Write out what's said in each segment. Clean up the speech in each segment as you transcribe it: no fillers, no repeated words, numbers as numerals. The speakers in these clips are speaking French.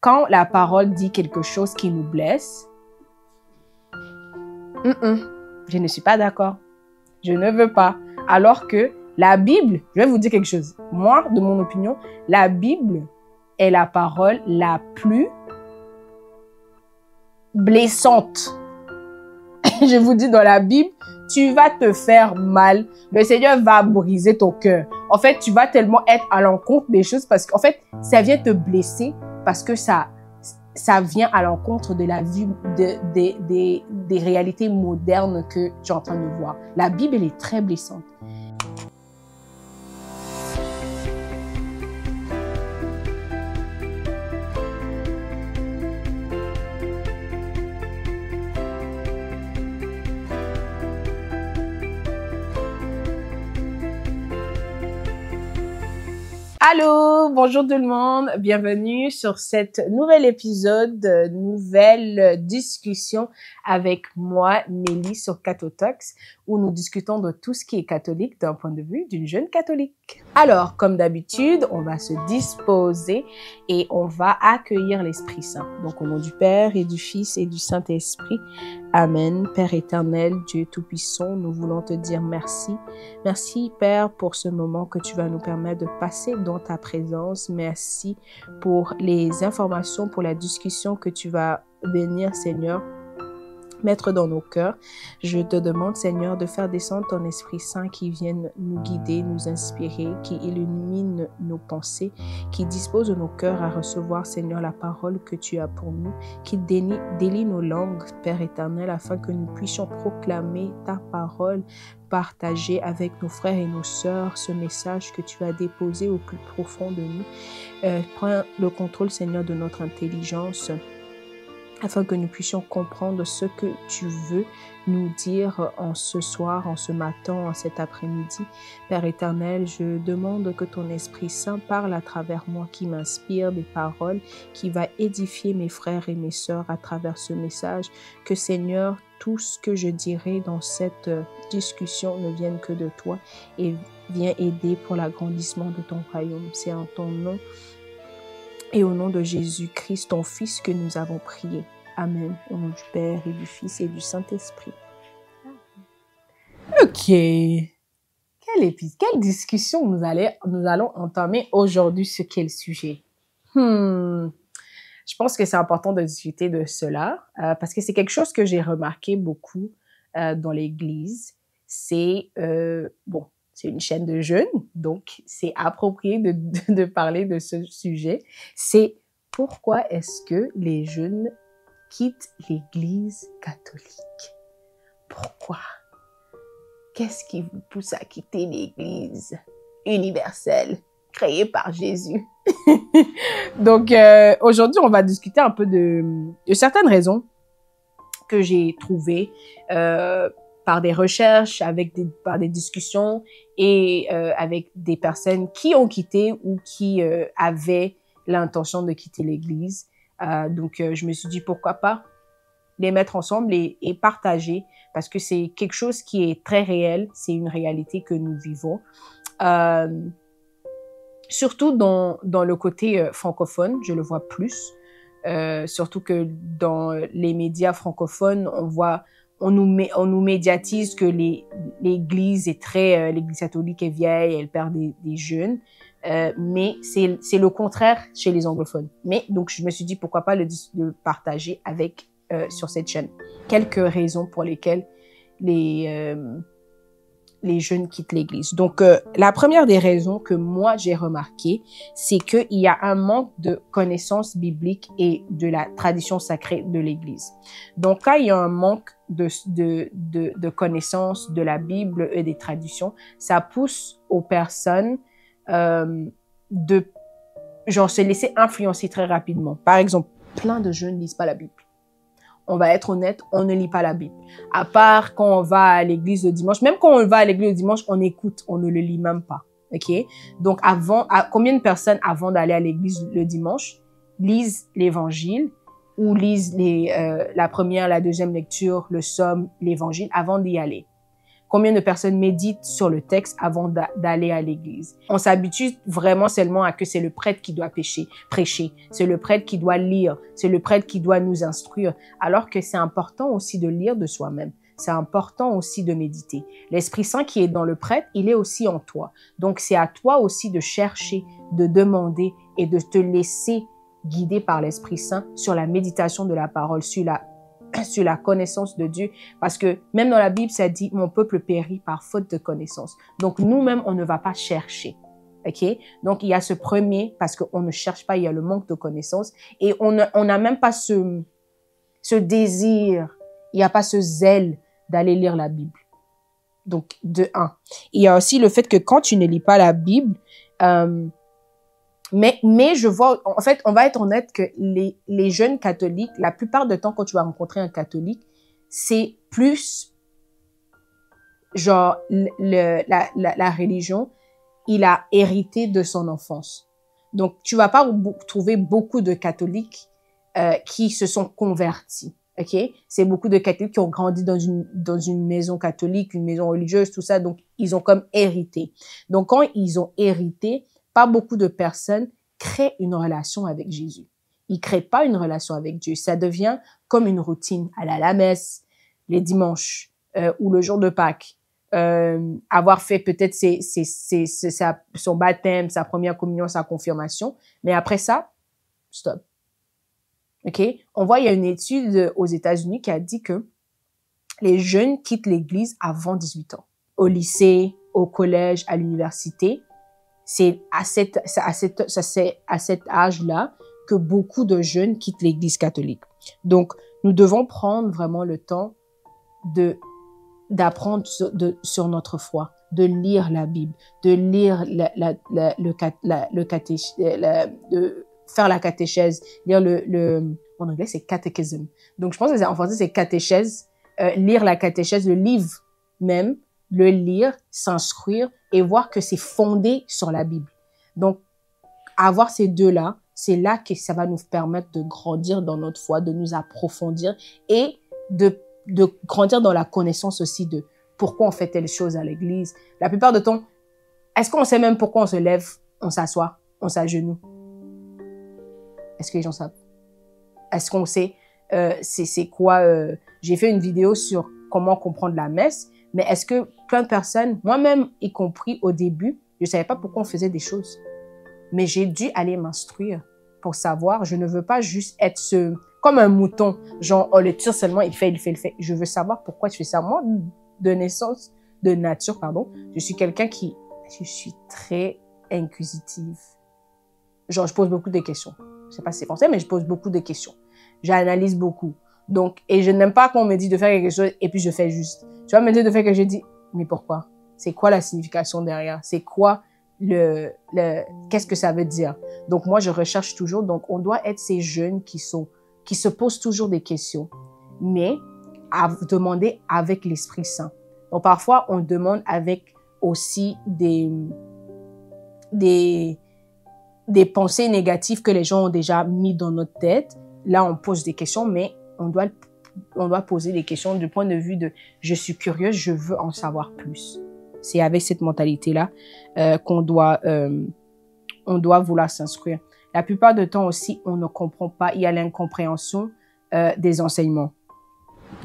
quand la parole dit quelque chose qui nous blesse, je ne suis pas d'accord. Je ne veux pas. Alors que la Bible, je vais vous dire quelque chose. Moi, de mon opinion, la Bible est la parole la plus blessante. Je vous dis, dans la Bible, tu vas te faire mal. Le Seigneur va briser ton cœur. En fait, tu vas tellement être à l'encontre des choses parce qu'en fait, ça vient te blesser parce que ça vient à l'encontre de la vie, des réalités modernes que tu es en train de voir. La Bible, elle est très blessante. Allô, bonjour tout le monde, bienvenue sur cet nouvel épisode, nouvelle discussion avec moi, Nelly, sur Cathotalks, où nous discutons de tout ce qui est catholique d'un point de vue d'une jeune catholique. Alors, comme d'habitude, on va se disposer et on va accueillir l'Esprit Saint. Donc, au nom du Père et du Fils et du Saint-Esprit, Amen. Père éternel, Dieu Tout-Puissant, nous voulons te dire merci. Merci, Père, pour ce moment que tu vas nous permettre de passer dans ta présence. Merci pour les informations, pour la discussion que tu vas venir, Seigneur, mettre dans nos cœurs. Je te demande, Seigneur, de faire descendre ton Esprit Saint qui vienne nous guider, nous inspirer, qui illumine nos pensées, qui dispose nos cœurs à recevoir, Seigneur, la parole que tu as pour nous, qui délie nos langues, Père éternel, afin que nous puissions proclamer ta parole, partager avec nos frères et nos sœurs ce message que tu as déposé au plus profond de nous. Prends le contrôle, Seigneur, de notre intelligence, afin que nous puissions comprendre ce que tu veux nous dire en ce soir, en ce matin, en cet après-midi. Père éternel, je demande que ton Esprit Saint parle à travers moi, qui m'inspire des paroles, qui va édifier mes frères et mes sœurs à travers ce message. Que Seigneur, tout ce que je dirai dans cette discussion ne vienne que de toi et viens aider pour l'agrandissement de ton royaume. C'est en ton nom et au nom de Jésus-Christ, ton Fils, que nous avons prié. Amen. Au nom du Père et du Fils et du Saint-Esprit. Ok. Quelle discussion nous allons entamer aujourd'hui sur quel sujet? Je pense que c'est important de discuter de cela parce que c'est quelque chose que j'ai remarqué beaucoup dans l'Église. C'est c'est une chaîne de jeunes, donc c'est approprié de parler de ce sujet. C'est pourquoi est-ce que les jeunes quittent l'Église catholique? Pourquoi? Qu'est-ce qui vous pousse à quitter l'Église universelle, créée par Jésus? Donc, aujourd'hui, on va discuter un peu de certaines raisons que j'ai trouvées par des recherches, par des discussions et avec des personnes qui ont quitté ou qui avaient l'intention de quitter l'Église. Donc, je me suis dit, pourquoi pas les mettre ensemble et partager, parce que c'est quelque chose qui est très réel, c'est une réalité que nous vivons. Surtout dans le côté francophone, je le vois plus. Surtout que dans les médias francophones, on nous médiatise que l'Église est l'Église catholique est vieille, elle perd des jeunes. Mais c'est le contraire chez les anglophones. Mais donc je me suis dit pourquoi pas le partager avec sur cette chaîne. Quelques raisons pour lesquelles les jeunes quittent l'Église. Donc la première des raisons que moi j'ai remarqué, c'est qu'il y a un manque de connaissances bibliques et de la tradition sacrée de l'Église. Donc quand il y a un manque de connaissances de la Bible et des traditions, ça pousse aux personnes de se laisser influencer très rapidement. Par exemple, plein de jeunes ne lisent pas la Bible. On va être honnête, on ne lit pas la Bible. À part quand on va à l'église le dimanche. Même quand on va à l'église le dimanche, on écoute, on ne le lit même pas. OK? Donc combien de personnes avant d'aller à l'église le dimanche lisent l'évangile ou lisent la première, la deuxième lecture, le psaume, l'évangile avant d'y aller? Combien de personnes méditent sur le texte avant d'aller à l'église? On s'habitue vraiment seulement à que c'est le prêtre qui doit prêcher. C'est le prêtre qui doit lire. C'est le prêtre qui doit nous instruire. Alors que c'est important aussi de lire de soi-même. C'est important aussi de méditer. L'Esprit Saint qui est dans le prêtre, il est aussi en toi. Donc, c'est à toi aussi de chercher, de demander et de te laisser guider par l'Esprit Saint sur la méditation de la parole, sur la connaissance de Dieu. Parce que même dans la Bible, ça dit « Mon peuple périt par faute de connaissance ». Donc, nous-mêmes, on ne va pas chercher. OK? Donc, il y a ce premier, parce qu'on ne cherche pas, il y a le manque de connaissance. Et on n'a même pas ce désir, il n'y a pas ce zèle d'aller lire la Bible. Donc, de un. Il y a aussi le fait que quand tu ne lis pas la Bible, mais je vois, en fait, on va être honnête que les jeunes catholiques, la plupart du temps, quand tu vas rencontrer un catholique, c'est plus, genre, la religion, il a hérité de son enfance. Donc, tu vas pas trouver beaucoup de catholiques qui se sont convertis. OK? C'est beaucoup de catholiques qui ont grandi dans une maison catholique, une maison religieuse, tout ça. Donc, ils ont comme hérité. Donc, quand ils ont hérité, pas beaucoup de personnes créent une relation avec Jésus. Ils créent pas une relation avec Dieu. Ça devient comme une routine. Aller à la messe, les dimanches, ou le jour de Pâques. Avoir fait peut-être son baptême, sa première communion, sa confirmation. Mais après ça, stop. OK? On voit, il y a une étude aux États-Unis qui a dit que les jeunes quittent l'église avant 18 ans. Au lycée, au collège, à l'université, c'est à cet âge-là que beaucoup de jeunes quittent l'église catholique. Donc, nous devons prendre vraiment le temps d'apprendre sur notre foi, de lire la Bible, de lire faire la catéchèse, lire en anglais c'est catechism. Donc je pense que en français c'est catéchèse, lire la catéchèse, le livre même, le lire, s'instruire et voir que c'est fondé sur la Bible. Donc avoir ces deux-là, c'est là que ça va nous permettre de grandir dans notre foi, de nous approfondir et de grandir dans la connaissance aussi de pourquoi on fait telle chose à l'église. La plupart du temps, est-ce qu'on sait même pourquoi on se lève, on s'assoit, on s'agenouille? Est-ce que les gens savent? Est-ce qu'on sait c'est quoi j'ai fait une vidéo sur comment comprendre la messe, mais est-ce que plein de personnes, moi-même y compris au début, je savais pas pourquoi on faisait des choses. Mais j'ai dû aller m'instruire pour savoir. Je ne veux pas juste être comme un mouton, genre on le tire seulement, il fait. Je veux savoir pourquoi tu fais ça. Moi, de nature, je suis quelqu'un je suis très inquisitive. Genre, je pose beaucoup de questions. Je sais pas si c'est français, mais je pose beaucoup de questions. J'analyse beaucoup. Donc, et je n'aime pas qu'on me dise de faire quelque chose et puis je fais juste. Tu vas me dire de faire quelque chose, je dis, mais pourquoi? C'est quoi la signification derrière? C'est quoi qu'est-ce que ça veut dire? Donc, moi, je recherche toujours. Donc, on doit être ces jeunes qui se posent toujours des questions, mais à demander avec l'Esprit Saint. Donc, parfois, on demande avec aussi des pensées négatives que les gens ont déjà mis dans notre tête. Là, on pose des questions, mais on doit poser des questions du point de vue de « je suis curieuse, je veux en savoir plus ». C'est avec cette mentalité-là qu'on doit vouloir s'instruire. La plupart du temps aussi, on ne comprend pas, il y a l'incompréhension des enseignements.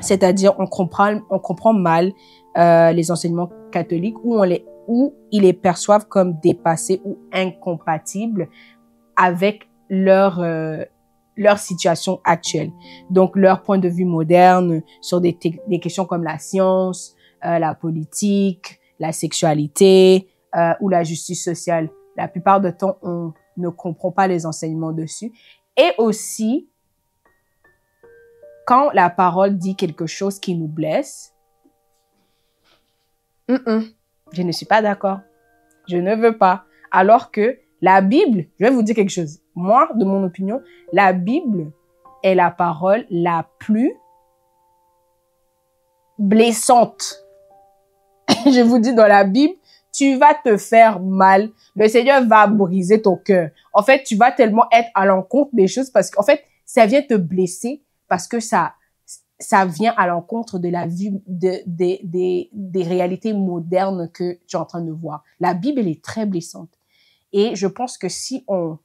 C'est-à-dire, on comprend mal les enseignements catholiques où ils les perçoivent comme dépassés ou incompatibles avec leur situation actuelle. Donc, leur point de vue moderne sur des questions comme la science, la politique, la sexualité ou la justice sociale. La plupart du temps, on ne comprend pas les enseignements dessus. Et aussi, quand la parole dit quelque chose qui nous blesse, je ne suis pas d'accord. Je ne veux pas. Alors que la Bible, je vais vous dire quelque chose. Moi, de mon opinion, la Bible est la parole la plus blessante. Je vous dis, dans la Bible, tu vas te faire mal. Le Seigneur va briser ton cœur. En fait, tu vas tellement être à l'encontre des choses parce qu'en fait, ça vient te blesser parce que ça vient à l'encontre de la vie, des réalités modernes que tu es en train de voir. La Bible, elle est très blessante. Et je pense que si on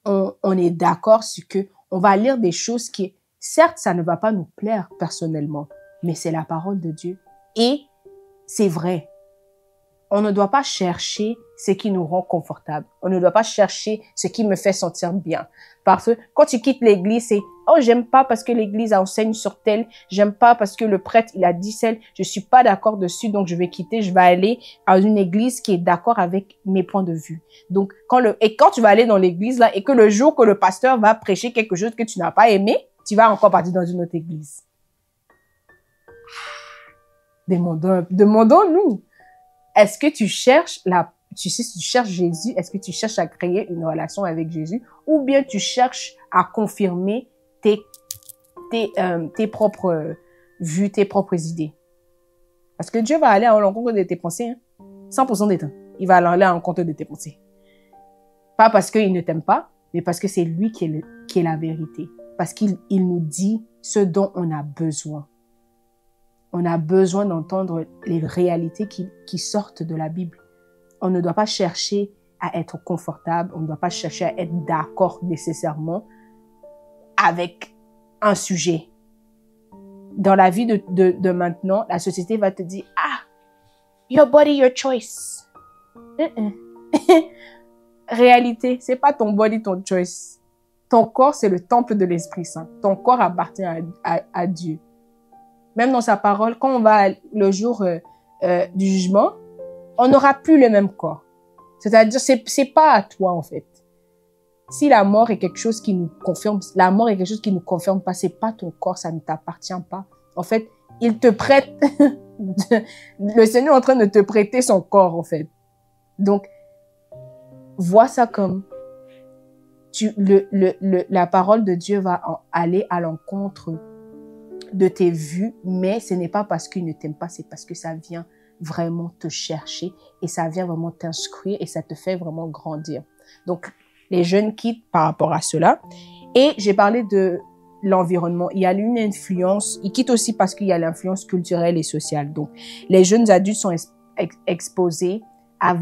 est d'accord sur que on va lire des choses qui, certes, ça ne va pas nous plaire personnellement, mais c'est la parole de Dieu. Et c'est vrai. On ne doit pas chercher ce qui nous rend confortable. On ne doit pas chercher ce qui me fait sentir bien. Parce que quand tu quittes l'église, c'est « Oh, j'aime pas parce que l'église enseigne sur tel. J'aime pas parce que le prêtre, il a dit tel. Je suis pas d'accord dessus, donc je vais quitter. Je vais aller à une église qui est d'accord avec mes points de vue. » Donc, quand tu vas aller dans l'église, là, et que le jour que le pasteur va prêcher quelque chose que tu n'as pas aimé, tu vas encore partir dans une autre église. Demandons-nous. Est-ce que tu cherches tu cherches Jésus? Est-ce que tu cherches à créer une relation avec Jésus? Ou bien tu cherches à confirmer tes propres vues, tes propres idées? Parce que Dieu va aller à l'encontre de tes pensées, hein? 100% des temps. Il va aller à l'encontre de tes pensées. Pas parce qu'il ne t'aime pas, mais parce que c'est lui qui est la vérité. Parce qu'il nous dit ce dont on a besoin. On a besoin d'entendre les réalités qui sortent de la Bible. On ne doit pas chercher à être confortable. On ne doit pas chercher à être d'accord nécessairement avec un sujet. Dans la vie de maintenant, la société va te dire « Ah, your body, your choice. » Réalité, c'est pas ton body, ton choice. Ton corps, c'est le temple de l'Esprit Saint. Ton corps appartient à Dieu. Même dans sa parole, quand on va le jour du jugement, on n'aura plus le même corps. C'est-à-dire, c'est pas à toi, en fait. Si la mort est quelque chose qui nous confirme, la mort est quelque chose qui nous confirme pas, c'est pas ton corps, ça ne t'appartient pas. En fait, il te prête, le Seigneur est en train de te prêter son corps, en fait. Donc, vois ça comme la parole de Dieu va aller à l'encontre de tes vues, mais ce n'est pas parce qu'il ne t'aime pas, c'est parce que ça vient vraiment te chercher et ça vient vraiment t'instruire et ça te fait vraiment grandir. Donc, les jeunes quittent par rapport à cela. Et j'ai parlé de l'environnement. Il y a une influence, ils quittent aussi parce qu'il y a l'influence culturelle et sociale. Donc, les jeunes adultes sont exposés à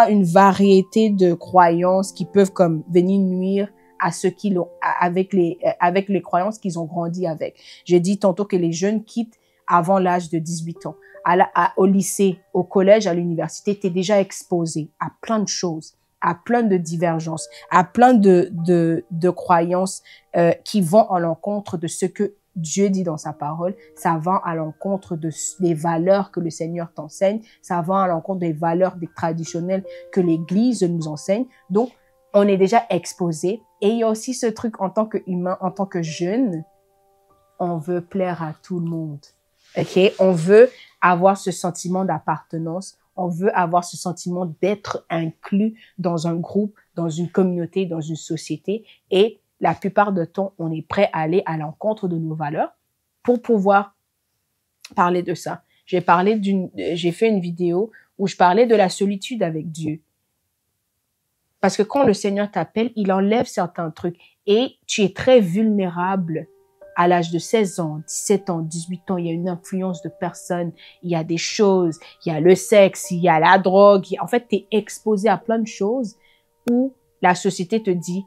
une variété de croyances qui peuvent comme venir nuire à ceux qui l'ont, avec les croyances qu'ils ont grandi avec. J'ai dit tantôt que les jeunes quittent avant l'âge de 18 ans. Au lycée, au collège, à l'université, tu es déjà exposé à plein de choses, à plein de divergences, à plein de croyances qui vont à l'encontre de ce que Dieu dit dans sa parole. Ça va à l'encontre des valeurs que le Seigneur t'enseigne. Ça va à l'encontre des valeurs traditionnelles que l'Église nous enseigne. Donc, on est déjà exposé. Et il y a aussi ce truc en tant qu'humain, en tant que jeune, on veut plaire à tout le monde. OK? On veut avoir ce sentiment d'appartenance. On veut avoir ce sentiment d'être inclus dans un groupe, dans une communauté, dans une société. Et la plupart du temps, on est prêt à aller à l'encontre de nos valeurs pour pouvoir parler de ça. J'ai fait une vidéo où je parlais de la solitude avec Dieu. Parce que quand le Seigneur t'appelle, il enlève certains trucs et tu es très vulnérable à l'âge de 16 ans, 17 ans, 18 ans. Il y a une influence de personnes, il y a des choses, il y a le sexe, il y a la drogue. En fait, tu es exposé à plein de choses où la société te dit,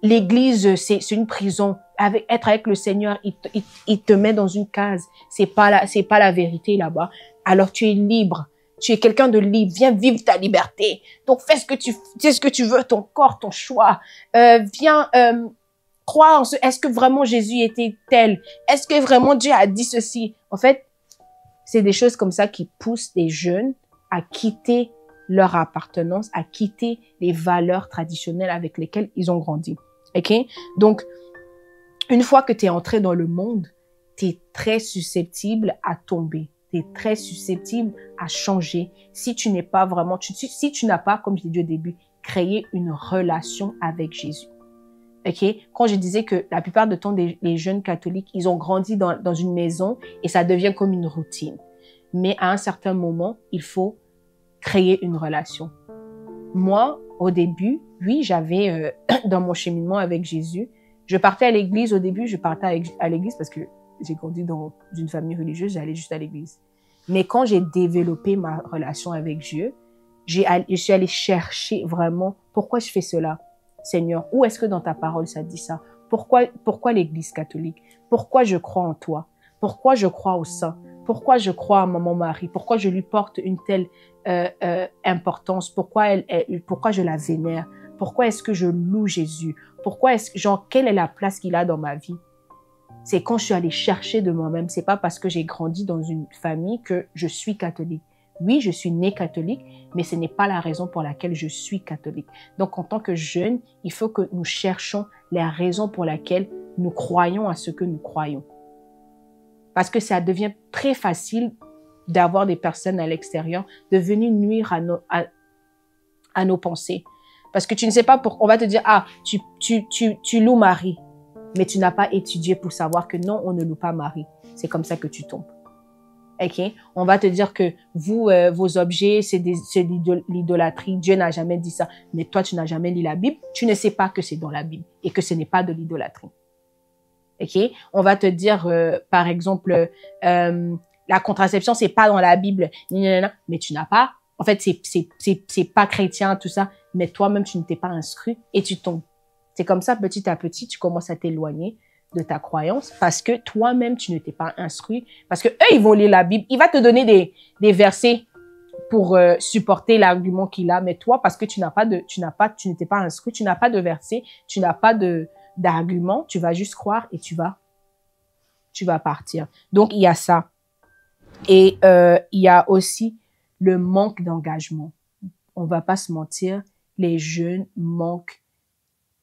l'église, c'est une prison. Être avec le Seigneur, il te met dans une case. C'est pas la vérité là-bas. Alors tu es libre. Tu es quelqu'un de libre. Viens vivre ta liberté. Donc, fais ce que tu veux, ton corps, ton choix. Viens croire en ce. Est-ce que vraiment Jésus était tel? Est-ce que vraiment Dieu a dit ceci? En fait, c'est des choses comme ça qui poussent les jeunes à quitter leur appartenance, à quitter les valeurs traditionnelles avec lesquelles ils ont grandi. OK? Donc, une fois que tu es entré dans le monde, tu es très susceptible à tomber. Tu es très susceptible à changer si tu n'es pas vraiment, si tu n'as pas, comme je l'ai dit au début, créé une relation avec Jésus. OK? Quand je disais que la plupart du temps, les jeunes catholiques, ils ont grandi dans une maison et ça devient comme une routine. Mais à un certain moment, il faut créer une relation. Moi, au début, oui, j'avais, dans mon cheminement avec Jésus, Je partais à l'église, au début, je partais à l'église parce que j'ai grandi dans une famille religieuse, j'allais juste à l'église. Mais quand j'ai développé ma relation avec Dieu, je suis allée chercher vraiment pourquoi je fais cela. Seigneur, où est-ce que dans ta parole ça dit ça? Pourquoi l'église catholique? Pourquoi je crois en toi? Pourquoi je crois au saint? Pourquoi je crois à Maman Marie? Pourquoi je lui porte une telle importance? Pourquoi je la vénère? Pourquoi est-ce que je loue Jésus? Quelle est la place qu'il a dans ma vie? C'est quand je suis allée chercher de moi-même. C'est pas parce que j'ai grandi dans une famille que je suis catholique. Oui, je suis née catholique, mais ce n'est pas la raison pour laquelle je suis catholique. Donc, en tant que jeune, il faut que nous cherchions les raisons pour lesquelles nous croyons à ce que nous croyons. Parce que ça devient très facile d'avoir des personnes à l'extérieur, de venir nuire à nos pensées. Parce que tu ne sais pas pourquoi. On va te dire, tu loues Marie, mais tu n'as pas étudié pour savoir que non, on ne loue pas Marie. C'est comme ça que tu tombes. Ok? On va te dire que vos objets, c'est l'idolâtrie. Dieu n'a jamais dit ça. Mais toi, tu n'as jamais lu la Bible. Tu ne sais pas que c'est dans la Bible et que ce n'est pas de l'idolâtrie. Ok? On va te dire, par exemple, la contraception, c'est pas dans la Bible. Mais tu n'as pas. En fait, c'est pas chrétien, tout ça. Mais toi-même, tu ne t'es pas inscrit et tu tombes. C'est comme ça, petit à petit, tu commences à t'éloigner de ta croyance parce que toi-même, tu ne t'es pas instruit. Parce que eux, ils vont lire la Bible. Il va te donner des versets pour supporter l'argument qu'il a. Mais toi, parce que tu ne t'es pas instruit, tu n'as pas de versets, tu n'as pas d'argument, tu vas juste croire et tu vas partir. Donc, il y a ça. Et il y a aussi le manque d'engagement. On va pas se mentir, les jeunes manquent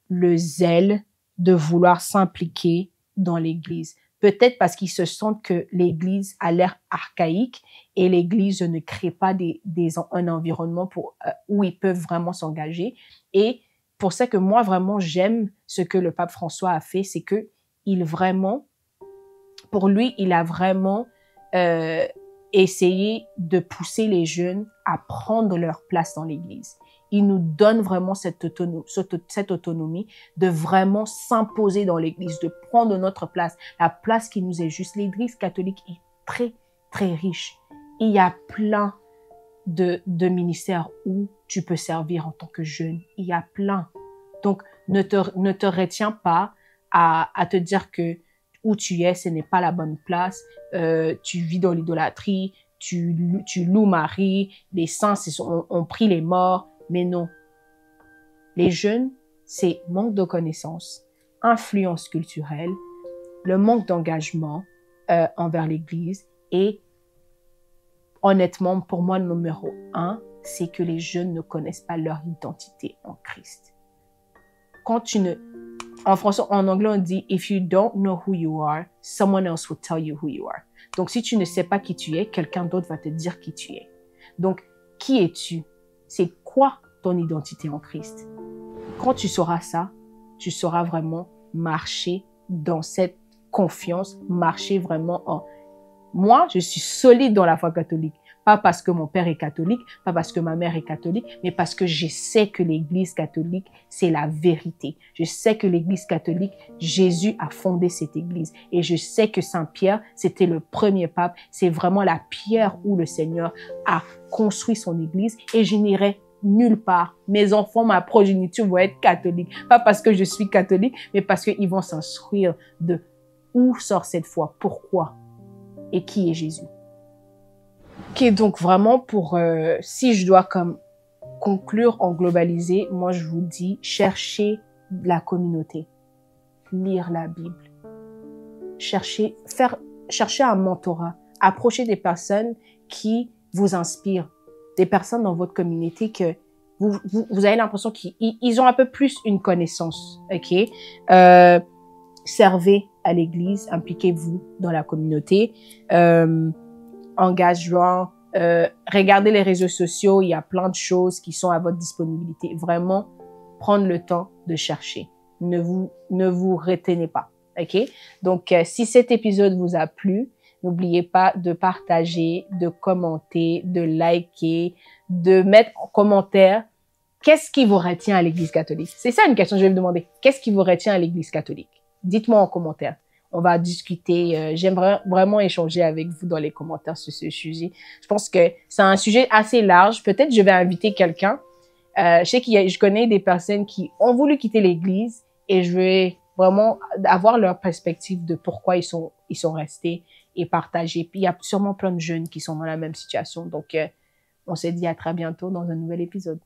le zèle de vouloir s'impliquer dans l'église. Peut-être parce qu'ils se sentent que l'église a l'air archaïque et l'église ne crée pas un environnement où ils peuvent vraiment s'engager. Et pour ça que moi, vraiment, j'aime ce que le pape François a fait, c'est que pour lui, il a vraiment essayé de pousser les jeunes à prendre leur place dans l'église. Il nous donne vraiment cette autonomie de vraiment s'imposer dans l'église, de prendre notre place, la place qui nous est juste. L'église catholique est très, très riche. Il y a plein de ministères où tu peux servir en tant que jeune. Il y a plein. Donc, ne te retiens pas à te dire que où tu es, ce n'est pas la bonne place. Tu vis dans l'idolâtrie, tu loues Marie, les saints ont pris les morts. Mais non. Les jeunes, c'est manque de connaissances, influence culturelle, le manque d'engagement envers l'Église et honnêtement, pour moi, le numéro 1, c'est que les jeunes ne connaissent pas leur identité en Christ. En français, en anglais, on dit « If you don't know who you are, someone else will tell you who you are ». Donc, si tu ne sais pas qui tu es, quelqu'un d'autre va te dire qui tu es. Donc, qui es-tu? C'est quoi ton identité en Christ? Quand tu sauras ça, tu sauras vraiment marcher dans cette confiance, marcher vraiment en... Moi, je suis solide dans la foi catholique. Pas parce que mon père est catholique, pas parce que ma mère est catholique, mais parce que je sais que l'Église catholique, c'est la vérité. Je sais que l'Église catholique, Jésus a fondé cette Église. Et je sais que Saint-Pierre, c'était le premier pape. C'est vraiment la pierre où le Seigneur a construit son Église. Et je n'irai nulle part. Mes enfants, ma progéniture vont être catholiques. Pas parce que je suis catholique, mais parce qu'ils vont s'instruire de où sort cette foi, pourquoi et qui est Jésus. Ok, donc vraiment si je dois conclure en globalisé, moi je vous dis, cherchez la communauté, lire la Bible, cherchez un mentorat, approchez des personnes qui vous inspirent, des personnes dans votre communauté que vous avez l'impression qu'ils ont un peu plus une connaissance, ok? Servez à l'église, impliquez-vous dans la communauté, engagement, regardez les réseaux sociaux, il y a plein de choses qui sont à votre disponibilité. Vraiment, prendre le temps de chercher. Ne vous retenez pas, ok? Donc, si cet épisode vous a plu, n'oubliez pas de partager, de commenter, de liker, de mettre en commentaire qu'est-ce qui vous retient à l'Église catholique? C'est ça une question que je vais vous demander. Qu'est-ce qui vous retient à l'Église catholique? Dites-moi en commentaire. On va discuter. J'aimerais vraiment échanger avec vous dans les commentaires sur ce sujet. Je pense que c'est un sujet assez large. Peut-être je vais inviter quelqu'un. Je sais je connais des personnes qui ont voulu quitter l'Église et je vais vraiment avoir leur perspective de pourquoi ils sont restés et partager. Puis il y a sûrement plein de jeunes qui sont dans la même situation. Donc, on se dit à très bientôt dans un nouvel épisode.